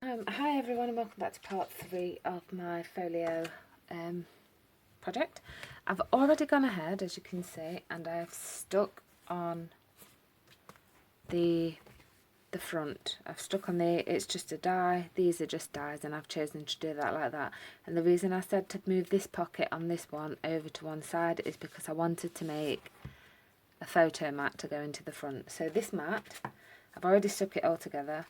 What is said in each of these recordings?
Hi everyone, and welcome back to part 3 of my folio project. I've already gone ahead, as you can see, and I've stuck on the front. I've stuck on it's just a die, these are just dies, and I've chosen to do that like that. And the reason I said to move this pocket on this one over to one side is because I wanted to make a photo mat to go into the front. So this mat, I've already stuck it all together.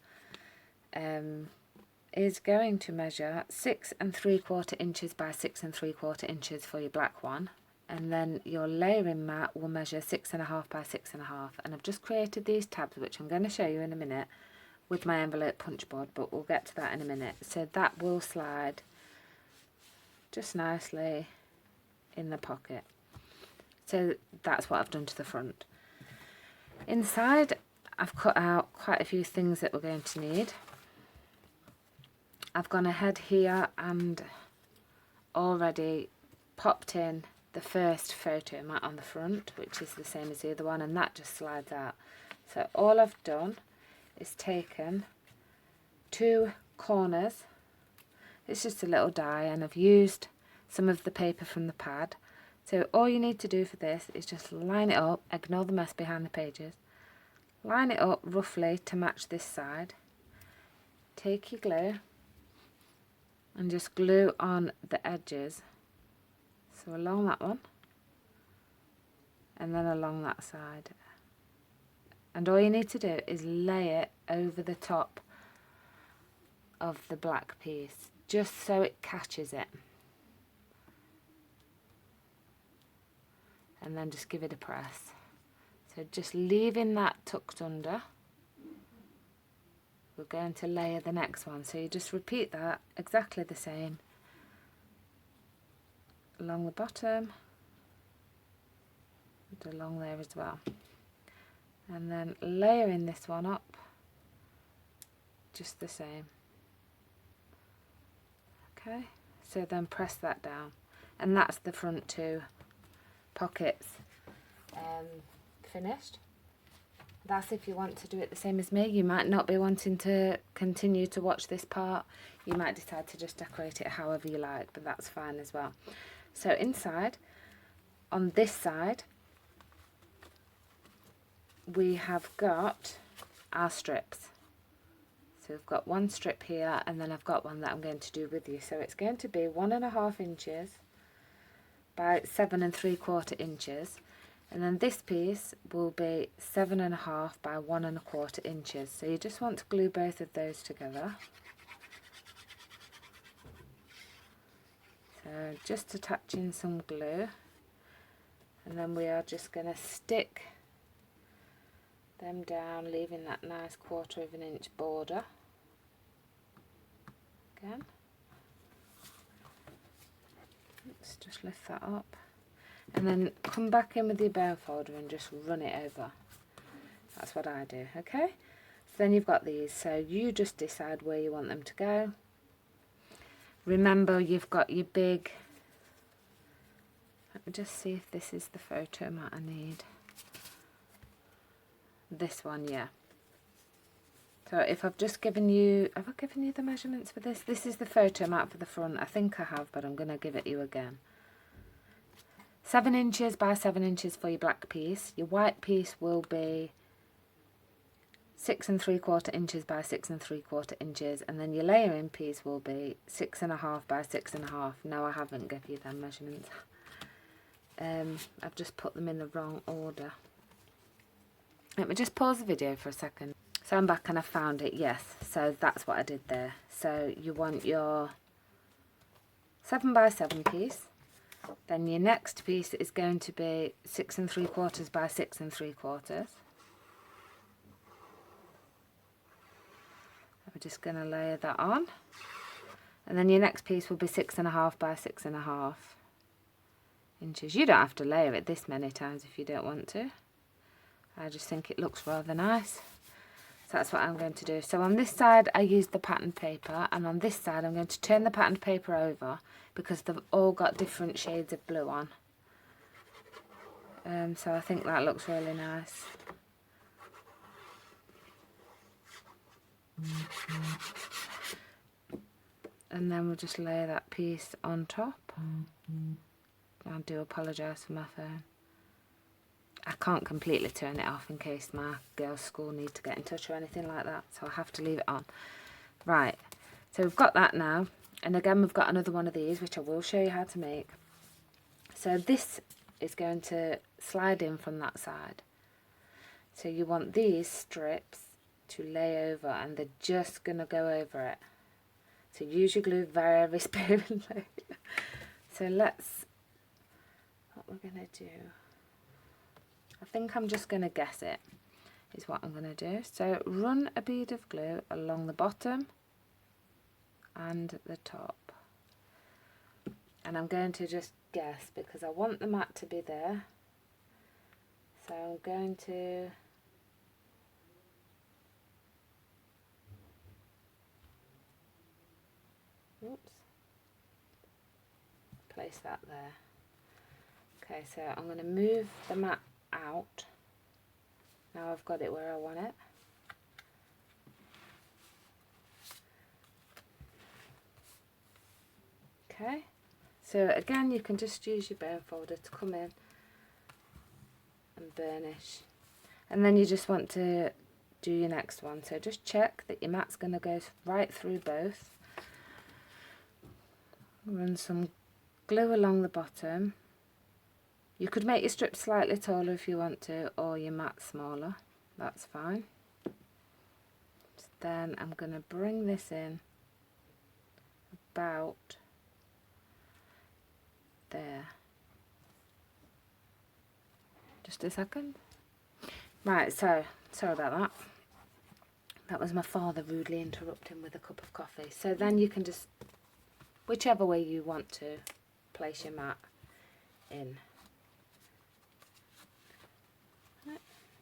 Is going to measure 6 3/4 inches by 6 3/4 inches for your black one, and then your layering mat will measure 6.5 by 6.5. And I've just created these tabs, which I'm going to show you in a minute with my envelope punch board, but we'll get to that in a minute. So that will slide just nicely in the pocket. So that's what I've done to the front. Inside, I've cut out quite a few things that we're going to need. I've gone ahead here and already popped in the first photo mat on the front, which is the same as the other one, and that just slides out. So all I've done is taken 2 corners. It's just a little die, and I've used some of the paper from the pad. So all you need to do for this is just line it up, ignore the mess behind the pages, line it up roughly to match this side, take your glue and just glue on the edges, so along that one and then along that side. And all you need to do is lay it over the top of the black piece, just so it catches it, and then just give it a press. So just leaving that tucked under, we're going to layer the next one. So you just repeat that exactly the same along the bottom and along there as well, and then layering this one up just the same. Okay, so then press that down, and that's the front 2 pockets finished. That's if you want to do it the same as me. You might not be wanting to continue to watch this part. You might decide to just decorate it however you like, but that's fine as well. So inside, on this side, we have got our strips. So we've got one strip here, and then I've got one that I'm going to do with you. So it's going to be 1.5 inches by 7 3/4 inches. And then this piece will be 7.5 by 1 1/4 inches. So you just want to glue both of those together. So just attaching some glue, and then we are just going to stick them down, leaving that nice 1/4 inch border. Again, let's just lift that up. And then come back in with your bone folder and just run it over. That's what I do, okay? So then you've got these, so you just decide where you want them to go. Remember, you've got your big, let me just see if this is the photo mat I need. This one, yeah. So if I've just given you, have I given you the measurements for this? This is the photo mat for the front. I think I have, but I'm going to give it you again. 7 inches by 7 inches for your black piece. Your white piece will be 6 3/4 inches by 6 3/4 inches, and then your layering piece will be 6.5 by 6.5. No, I haven't given you them measurements. I've just put them in the wrong order. Let me just pause the video for a second. So I'm back and I found it, yes. So that's what I did there. So you want your 7 by 7 piece. Then your next piece is going to be 6 3/4 by 6 3/4. We're just going to layer that on. And then your next piece will be 6.5 by 6.5 inches. You don't have to layer it this many times if you don't want to. I just think it looks rather nice. So that's what I'm going to do. So on this side I used the patterned paper, and on this side I'm going to turn the patterned paper over because they've all got different shades of blue on. So I think that looks really nice. and then we'll just lay that piece on top. I do apologise for my phone. I can't completely turn it off in case my girls' school need to get in touch or anything like that, so I have to leave it on. Right, so we've got that now, and again we've got another one of these which I will show you how to make. So this is going to slide in from that side. So you want these strips to lay over, and they're just going to go over it. So use your glue very sparingly. So let's, what we're going to do, I think I'm just going to guess it, is what I'm going to do. So run a bead of glue along the bottom and the top. And I'm going to just guess because I want the mat to be there. So I'm going to place that there. Okay, so I'm going to move the mat out. Now I've got it where I want it. Okay, so again you can just use your bone folder to come in and burnish, and then you just want to do your next one. So just check that your mat's going to go right through both. Run some glue along the bottom. You could make your strip slightly taller if you want to, or your mat smaller, that's fine. So then I'm going to bring this in about there. Just a second. Right, so sorry about that. That was my father rudely interrupting with a cup of coffee. So then you can just, whichever way you want to, place your mat in.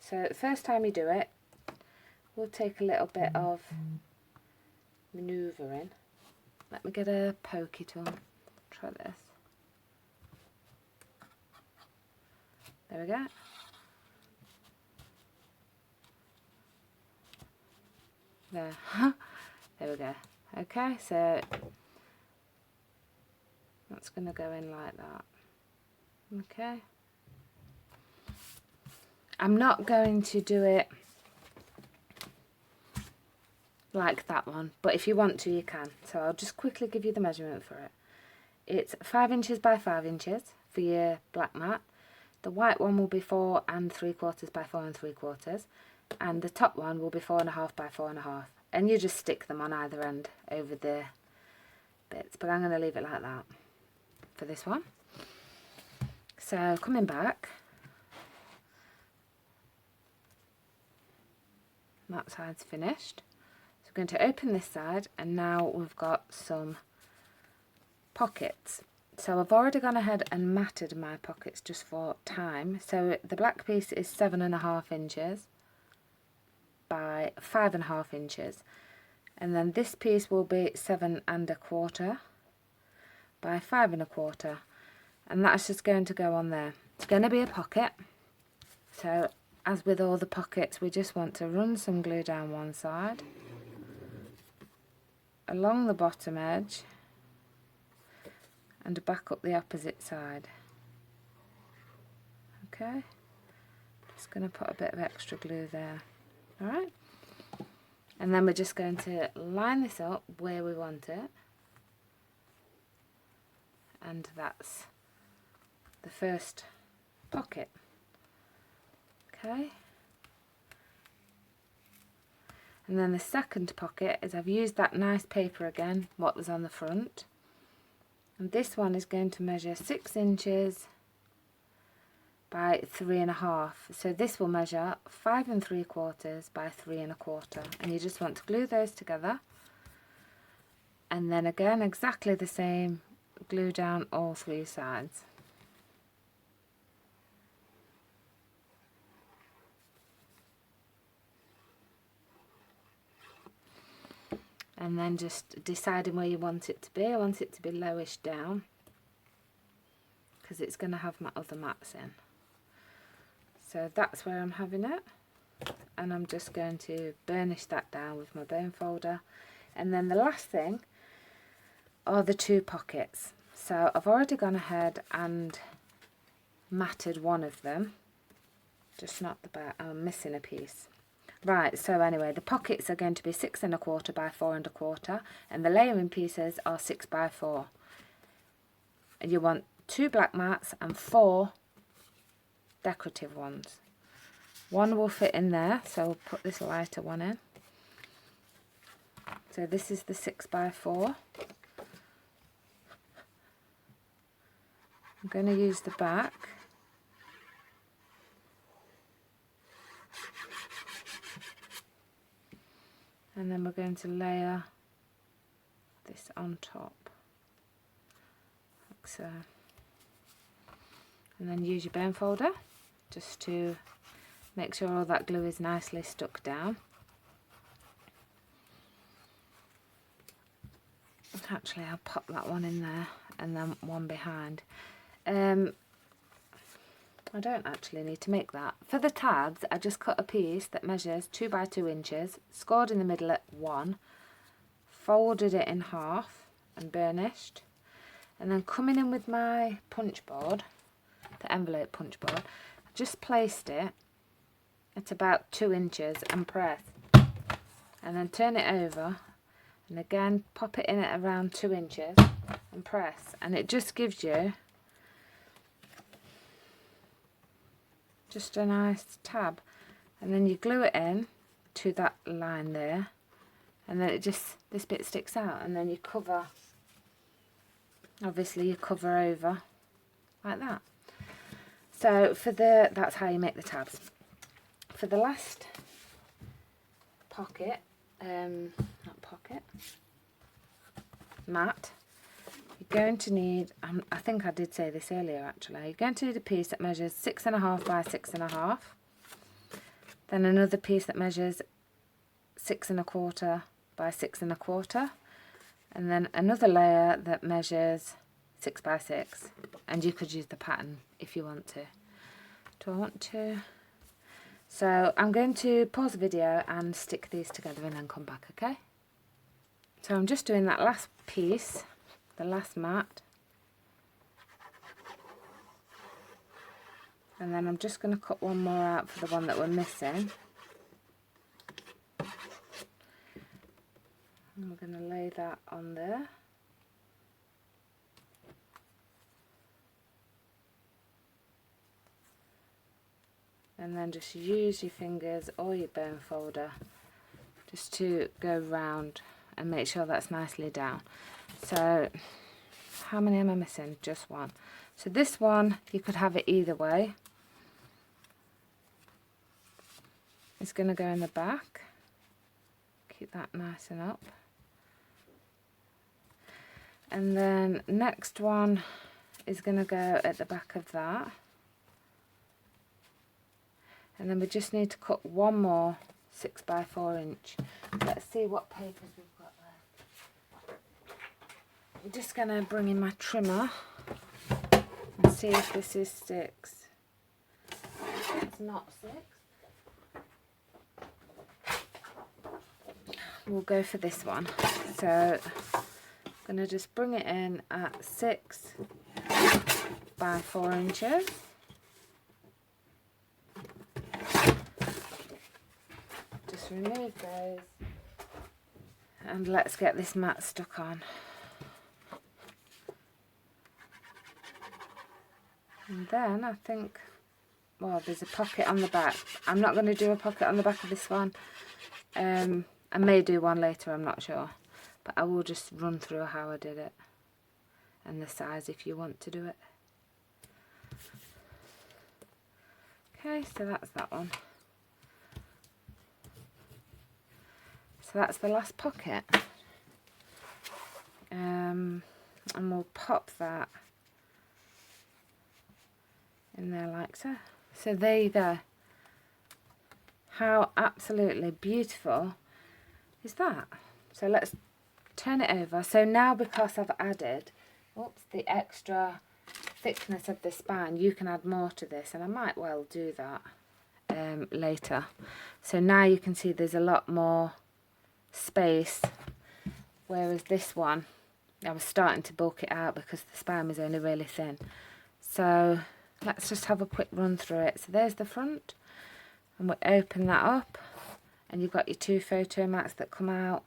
So the first time you do it, we'll take a little bit of manoeuvring. Let me get a pokey tool. Try this. There we go. There. There we go. Okay, so that's going to go in like that. Okay. I'm not going to do it like that one, but if you want to, you can. So I'll just quickly give you the measurement for it. It's 5 inches by 5 inches for your black mat. The white one will be 4 3/4 by 4 3/4, and the top one will be 4 1/2 by 4 1/2. And you just stick them on either end over the bits, but I'm going to leave it like that for this one. So coming back, that side's finished. So we're going to open this side, and now we've got some pockets. So I've already gone ahead and matted my pockets just for time. So the black piece is 7 1/2 inches by 5 1/2 inches, and then this piece will be 7 1/4 by 5 1/4, and that's just going to go on there. It's going to be a pocket. So as with all the pockets, we just want to run some glue down one side, along the bottom edge, and back up the opposite side. Okay, just going to put a bit of extra glue there. Alright, and then we're just going to line this up where we want it, and that's the first pocket. Okay, and then the second pocket is, I've used that nice paper again, what was on the front, and this one is going to measure 6 inches by 3 1/2. So this will measure 5 3/4 by 3 1/4, and you just want to glue those together, and then again exactly the same, glue down all 3 sides. And then just deciding where you want it to be. I want it to be lowish down because it's going to have my other mats in. So that's where I'm having it, and I'm just going to burnish that down with my bone folder. And then the last thing are the 2 pockets. So I've already gone ahead and matted one of them, just not the back. I'm missing a piece. Right, so anyway, the pockets are going to be 6 1/4 by 4 1/4, and the layering pieces are 6 by 4. And you want 2 black mats and 4 decorative ones. One will fit in there, so we'll put this lighter one in. So this is the 6 by 4. I'm going to use the back. And then we're going to layer this on top, like so. And then use your bone folder just to make sure all that glue is nicely stuck down. Actually, I'll pop that one in there and then one behind. I don't actually need to make that. For the tabs, I just cut a piece that measures 2 by 2 inches, scored in the middle at 1, folded it in half and burnished, and then coming in with my punch board, the envelope punch board, I just placed it at about 2 inches and press, and then turn it over, and again pop it in at around 2 inches and press, and it just gives you just a nice tab. And then you glue it in to that line there, and then it just, this bit sticks out, and then you cover, obviously you cover over like that. So for the, that's how you make the tabs. For the last pocket, not pocket, mat, you're going to need, I think I did say this earlier actually, you're going to need a piece that measures 6 1/2 by 6 1/2, then another piece that measures 6 1/4 by 6 1/4, and then another layer that measures 6 by 6, and you could use the pattern if you want to. Do I want to? So I'm going to pause the video and stick these together and then come back, okay? So I'm just doing that last piece, the last mat, and then I'm just going to cut one more out for the one that we're missing, and we're going to lay that on there. And then just use your fingers or your bone folder just to go round and make sure that's nicely down. So how many am I missing? Just one. So this one, you could have it either way. It's going to go in the back. Keep that nice and up. And then next one is going to go at the back of that. And then we just need to cut one more 6 by 4 inch. Let's see what papers we've got there. I'm just going to bring in my trimmer and see if this is 6. It's not 6. We'll go for this one. So I'm going to just bring it in at 6 by 4 inches. Remove those and let's get this mat stuck on. And then I think, well, there's a pocket on the back. I'm not going to do a pocket on the back of this one. I may do one later, I'm not sure, but I will just run through how I did it and the size if you want to do it. Okay, so that's that one. So that's the last pocket, and we'll pop that in there like so. So there you go. How absolutely beautiful is that? So let's turn it over. So now, because I've added, the extra thickness of the spine, you can add more to this, and I might well do that later. So now you can see there's a lot more space, whereas this one I was starting to bulk it out because the spine was only really thin. So let's just have a quick run through it. So there's the front, and we open that up, and you've got your 2 photo mats that come out.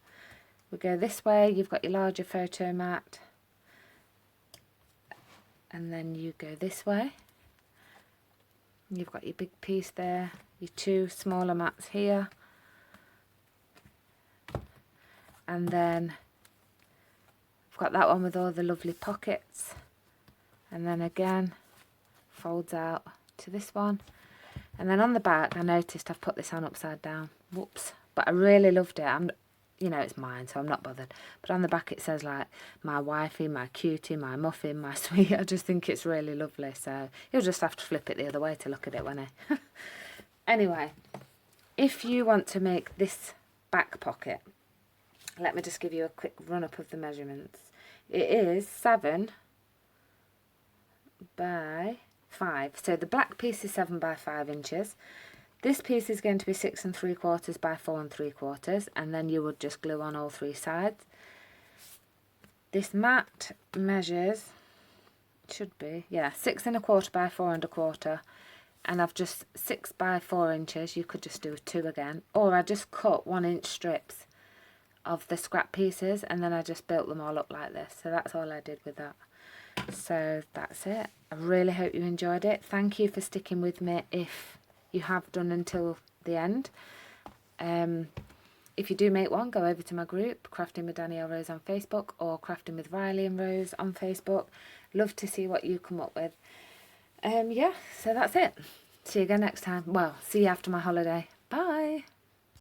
We go this way, you've got your larger photo mat, and then you go this way. You've got your big piece there, your 2 smaller mats here, and then I've got that one with all the lovely pockets, and then again folds out to this one. And then on the back, I noticed I've put this on upside down. Whoops. But I really loved it. You know, it's mine, so I'm not bothered. But on the back it says like, my wifey, my cutie, my muffin, my sweet. I just think it's really lovely. So you'll just have to flip it the other way to look at it, won't you? Anyway, if you want to make this back pocket, let me just give you a quick run-up of the measurements. It is 7 by 5. So the black piece is 7 by 5 inches. This piece is going to be 6 3/4 by 4 3/4, and then you would just glue on all 3 sides. This mat measures, should be, yeah, 6 1/4 by 4 1/4, and I've just 6 by 4 inches. You could just do 2 again, or I just cut 1 inch strips of the scrap pieces, and then I just built them all up like this. So that's all I did with that. So that's it. I really hope you enjoyed it. Thank you for sticking with me if you have done until the end. If you do make one, go over to my group, Crafting with Danielle Rose on Facebook, or Crafting with Riley and Rose on Facebook. Love to see what you come up with. Yeah, so that's it. See you again next time. Well, see you after my holiday. Bye.